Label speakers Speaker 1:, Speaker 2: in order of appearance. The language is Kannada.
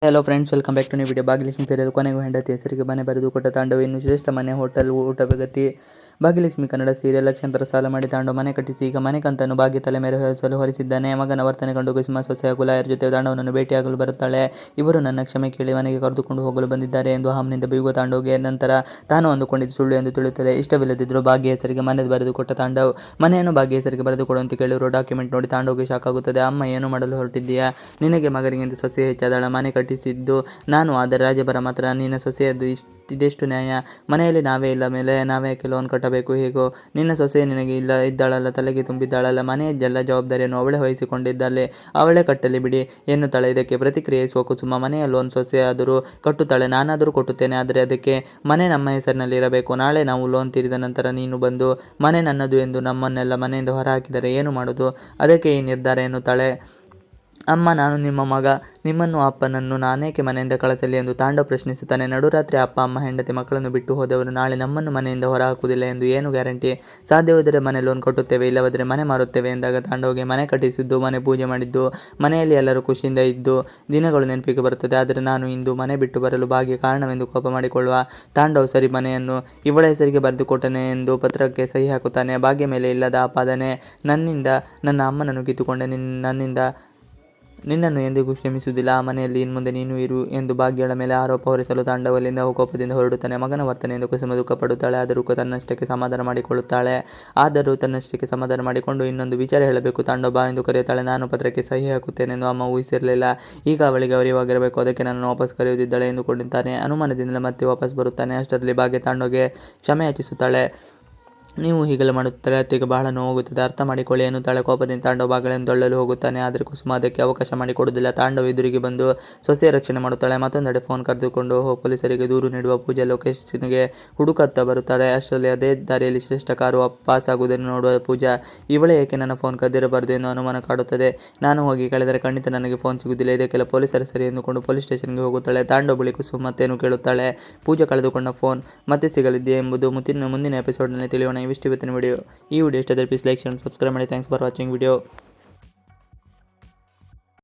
Speaker 1: Hello friends, welcome back to new video. Bhagyalakshmi serial ಕೊನೆಗೂ ಹೆಂಡತಿ ಹೆಸರಿಗೆ ಮನೆ ಬರೆದು ಕೊಟ್ಟ ತಾಂಡವ ಇನ್ನು ಶ್ರೇಷ್ಠ ಮನೆ ಹೋಟೆಲ್ ಊಟ ಗತಿ. ಭಾಗ್ಯಲಕ್ಷ್ಮಿ ಕನ್ನಡ ಸೀರಿಯಲ್ ಲಕ್ಷಾಂತರ ಸಾಲ ಮಾಡಿ ತಾಂಡವ ಮನೆ ಕಟ್ಟಿಸಿ ಈಗ ಮನೆ ಕಂತನ್ನು ಭಾಗ್ಯ ತಲೆ ಮೇಲೆ ಹೊರಿಸಿದ್ದಾನೆ. ಮಗನ ವರ್ತನೆ ಕಂಡು ಕುಸುಮ ಸೊಸೆಯ ಗುಲಾಯರ್ ಜೊತೆ ತಾಂಡವನನ್ನು ಭೇಟಿಯಾಗಲು ಬರುತ್ತಾಳೆ. ಇವರು ನನ್ನ ಕ್ಷಮೆ ಕೇಳಿ ಮನೆಗೆ ಕರೆದುಕೊಂಡು ಹೋಗಲು ಬಂದಿದ್ದಾರೆ ಎಂದು ಹಾಮ್ನಿಂದ ಬೀಗುವ ತಾಂಡವ್ಗೆ ನಂತರ ತಾನು ಅಂದುಕೊಂಡಿದ್ದು ಸುಳ್ಳು ಎಂದು ತಿಳಿಯುತ್ತದೆ. ಇಷ್ಟವಿಲ್ಲದಿದ್ದರೂ ಭಾಗ್ಯ ಹೆಸರಿಗೆ ಮನೆ ಬರೆದು ಕೊಟ್ಟ ತಾಂಡವ್ ಮನೆಯನ್ನು ಭಾಗ್ಯ ಹೆಸರಿಗೆ ಬರೆದು ಕೊಡುವಂತೆ ಕೇಳಿರುವ ಡಾಕ್ಯುಮೆಂಟ್ ನೋಡಿ ತಾಂಡವ್ಗೆ ಶಾಕ್ ಆಗುತ್ತದೆ. ಅಮ್ಮ, ಏನು ಮಾಡಲು ಹೊರಟಿದ್ದೀಯಾ? ನಿನಗೆ ಮಗನಿಗಿಂತ ಸೊಸೆ ಹೆಚ್ಚಾದಳ. ಮನೆ ಕಟ್ಟಿಸಿದ್ದು ನಾನು, ಆದರೆ ರಾಜಭರ ಮಾತ್ರ ನಿನ್ನ ಸೊಸೆಯದ್ದು. ಇದೆಷ್ಟು ನ್ಯಾಯ? ಮನೆಯಲ್ಲಿ ನಾವೇ ಇಲ್ಲ ಮೇಲೆ ನಾವ್ಯಾಕೆ ಲೋನ್ ಕಟ್ಟಬೇಕು? ಹೇಗೋ ನಿನ್ನ ಸೊಸೆ ನಿನಗೆ ಇದ್ದಾಳಲ್ಲ, ತಲೆಗೆ ತುಂಬಿದ್ದಾಳಲ್ಲ, ಮನೆಯದ್ದೆಲ್ಲ ಜವಾಬ್ದಾರಿಯನ್ನು ಅವಳೇ ವಹಿಸಿಕೊಂಡಿದ್ದಲ್ಲಿ ಅವಳೇ ಕಟ್ಟಲಿ ಬಿಡಿ ಎನ್ನುತ್ತಾಳೆ. ಇದಕ್ಕೆ ಪ್ರತಿಕ್ರಿಯಿಸುವ ಕುಸುಮ, ಮನೆಯ ಲೋನ್ ಸೊಸೆ ಆದರೂ ಕಟ್ಟುತ್ತಾಳೆ, ನಾನಾದರೂ ಕೊಟ್ಟುತ್ತೇನೆ, ಆದರೆ ಅದಕ್ಕೆ ಮನೆ ನಮ್ಮ ಹೆಸರಿನಲ್ಲಿ ಇರಬೇಕು. ನಾಳೆ ನಾವು ಲೋನ್ ತೀರಿದ ನಂತರ ನೀನು ಬಂದು ಮನೆ ನನ್ನದು ಎಂದು ನಮ್ಮನ್ನೆಲ್ಲ ಮನೆಯಿಂದ ಹೊರಹಾಕಿದರೆ ಏನು ಮಾಡೋದು? ಅದಕ್ಕೆ ಈ ನಿರ್ಧಾರ ಎನ್ನುತ್ತಾಳೆ. ಅಮ್ಮ, ನಾನು ನಿಮ್ಮ ಮಗ, ನಿಮ್ಮನ್ನು ಅಪ್ಪನನ್ನು ನಾನೇಕೆ ಮನೆಯಿಂದ ಕಳಿಸಲಿ ಎಂದು ತಾಂಡವ್ ಪ್ರಶ್ನಿಸುತ್ತಾನೆ. ನಡುರಾತ್ರಿ ಅಪ್ಪ ಅಮ್ಮ ಹೆಂಡತಿ ಮಕ್ಕಳನ್ನು ಬಿಟ್ಟು ಹೋದವರು ನಾಳೆ ನಮ್ಮನ್ನು ಮನೆಯಿಂದ ಹೊರ ಹಾಕುವುದಿಲ್ಲ ಎಂದು ಏನು ಗ್ಯಾರಂಟಿ? ಸಾಧ್ಯವಾದರೆ ಮನೆ ಲೋನ್ ಕಟ್ಟುತ್ತೇವೆ, ಇಲ್ಲವಾದರೆ ಮನೆ ಮಾರುತ್ತೇವೆ ಎಂದಾಗ ತಾಂಡವ್ಗೆ ಮನೆ ಕಟ್ಟಿಸಿದ್ದು, ಮನೆ ಪೂಜೆ ಮಾಡಿದ್ದು, ಮನೆಯಲ್ಲಿ ಎಲ್ಲರೂ ಖುಷಿಯಿಂದ ಇದ್ದು ದಿನಗಳು ನೆನಪಿಗೆ ಬರುತ್ತದೆ. ಆದರೆ ನಾನು ಇಂದು ಮನೆ ಬಿಟ್ಟು ಬರಲು ಭಾಗ್ಯ ಕಾರಣವೆಂದು ಕೋಪ ಮಾಡಿಕೊಳ್ಳುವ ತಾಂಡವ್ ಸರಿ ಮನೆಯನ್ನು ಇವಳ ಹೆಸರಿಗೆ ಬರೆದು ಕೊಟ್ಟನೆ ಎಂದು ಪತ್ರಕ್ಕೆ ಸಹಿ ಹಾಕುತ್ತಾನೆ. ಭಾಗ್ಯ ಮೇಲೆ ಇಲ್ಲದ ಆಪಾದನೆ. ನನ್ನಿಂದ ನನ್ನ ಅಮ್ಮನನ್ನು ಕಿತ್ತುಕೊಂಡೆ, ನಿನ್ನನ್ನು ಎಂದಿಗೂ ಕ್ಷಮಿಸುವುದಿಲ್ಲ. ಆ ಮನೆಯಲ್ಲಿ ಇನ್ಮುಂದೆ ನೀನು ಇರು ಎಂದು ಭಾಗ್ಯಳ ಮೇಲೆ ಆರೋಪ ಹೊರಿಸಲು ತಾಂಡವ್ ಅಲ್ಲಿಂದ ಕೋಪದಿಂದ ಹೊರಡುತ್ತಾನೆ. ಮಗನ ವರ್ತನೆಯಿಂದ ಕುಸುಮ ದುಃಖ ಪಡುತ್ತಾಳೆ. ಆದರೂ ತನ್ನಷ್ಟಕ್ಕೆ ಸಮಾಧಾನ ಮಾಡಿಕೊಂಡು ಇನ್ನೊಂದು ವಿಚಾರ ಹೇಳಬೇಕು. ತಾಂಡವ್ ಬಾ ಎಂದು ಕರೆಯುತ್ತಾಳೆ. ನಾನು ಪತ್ರಕ್ಕೆ ಸಹಿ ಹಾಕುತ್ತೇನೆಂದು ಅಮ್ಮ ಊಹಿಸಿರಲಿಲ್ಲ. ಈಗ ಅವಳಿಗೆ ಅರಿವಾಗಿರಬೇಕು. ಅದಕ್ಕೆ ನನ್ನನ್ನು ವಾಪಸ್ ಕರೆಯುತ್ತಿದ್ದಾಳೆ ಎಂದುಕೊಂಡಿದ್ದಾನೆ. ಅನುಮಾನದಿಂದಲೇ ಮತ್ತೆ ವಾಪಸ್ ಬರುತ್ತಾನೆ. ಅಷ್ಟರಲ್ಲಿ ಭಾಗ್ಯ ತಾಂಡವ್ಗೆ ಕ್ಷಮೆ ಯಾಚಿಸುತ್ತಾಳೆ. ನೀವು ಹೀಗೆಲ್ಲ ಮಾಡುತ್ತಾರೆ, ಅತ್ತೆಗೆ ಬಹಳ ನೋವಾಗುತ್ತದೆ, ಅರ್ಥ ಮಾಡಿಕೊಳ್ಳಿ ಎನ್ನುತ್ತಾಳೆ. ಕೋಪದಿಂದ ತಾಂಡವ್ ಬಾಗಿಲನ್ನು ತಳ್ಳಲು ಹೋಗುತ್ತಾನೆ. ಆದರೆ ಕುಸುಮ ಅದಕ್ಕೆ ಅವಕಾಶ ಮಾಡಿಕೊಡುವುದಿಲ್ಲ. ತಾಂಡವ್ ಎದುರಿಗೆ ಬಂದು ಸೊಸೆಯ ರಕ್ಷಣೆ ಮಾಡುತ್ತಾಳೆ. ಮತ್ತೊಂದೆಡೆ ಫೋನ್ ಕರೆದುಕೊಂಡು ಪೊಲೀಸರಿಗೆ ದೂರು ನೀಡುವ ಪೂಜಾ ಲೊಕೇಶನ್ಗೆ ಹುಡುಕುತ್ತಾ ಬರುತ್ತಾಳೆ. ಅಷ್ಟರಲ್ಲಿ ಅದೇ ದಾರಿಯಲ್ಲಿ ಶ್ರೇಷ್ಠ ಕಾರು ಪಾಸ್ ಆಗುವುದನ್ನು ನೋಡುವ ಪೂಜಾ, ಇವಳೇ ಏಕೆ ನನ್ನ ಫೋನ್ ಕದ್ದಿರಬಾರದು ಎಂದು ಅನುಮಾನ ಕಾಡುತ್ತದೆ. ನಾನು ಹೋಗಿ ಕೇಳಿದರೆ ಖಂಡಿತ ನನಗೆ ಫೋನ್ ಸಿಗುವುದಿಲ್ಲ, ಇದಕ್ಕೆಲ್ಲ ಪೊಲೀಸರ ಸರಿ ಎಂದುಕೊಂಡು ಪೊಲೀಸ್ ಸ್ಟೇಷನ್ಗೆ ಹೋಗುತ್ತಾಳೆ. ತಾಂಡವ್ ಬಳಿ ಕುಸುಮ ಮತ್ತೇನು ಕೇಳುತ್ತಾಳೆ. ಪೂಜಾ ಕಳೆದುಕೊಂಡ ಫೋನ್ ಮತ್ತೆ ಸಿಗಲಿದೆಯೇ ಎಂಬುದು ಮುಂದಿನ ಎಪಿಸೋಡ್ನಲ್ಲಿ ತಿಳಿಯೋಣ. ಇವಿಷ್ಟು ಇವತ್ತಿನ ವಿಡಿಯೋ. ಈ ವಿಡಿಯೋ ಇಷ್ಟವಾದರೆ ಪ್ಲೀಸ್ ಲೈಕ್, ಶೇರ್, ಸಬ್ಸ್ಕ್ರೈಬ್ ಮಾಡಿ. Thanks for watching video.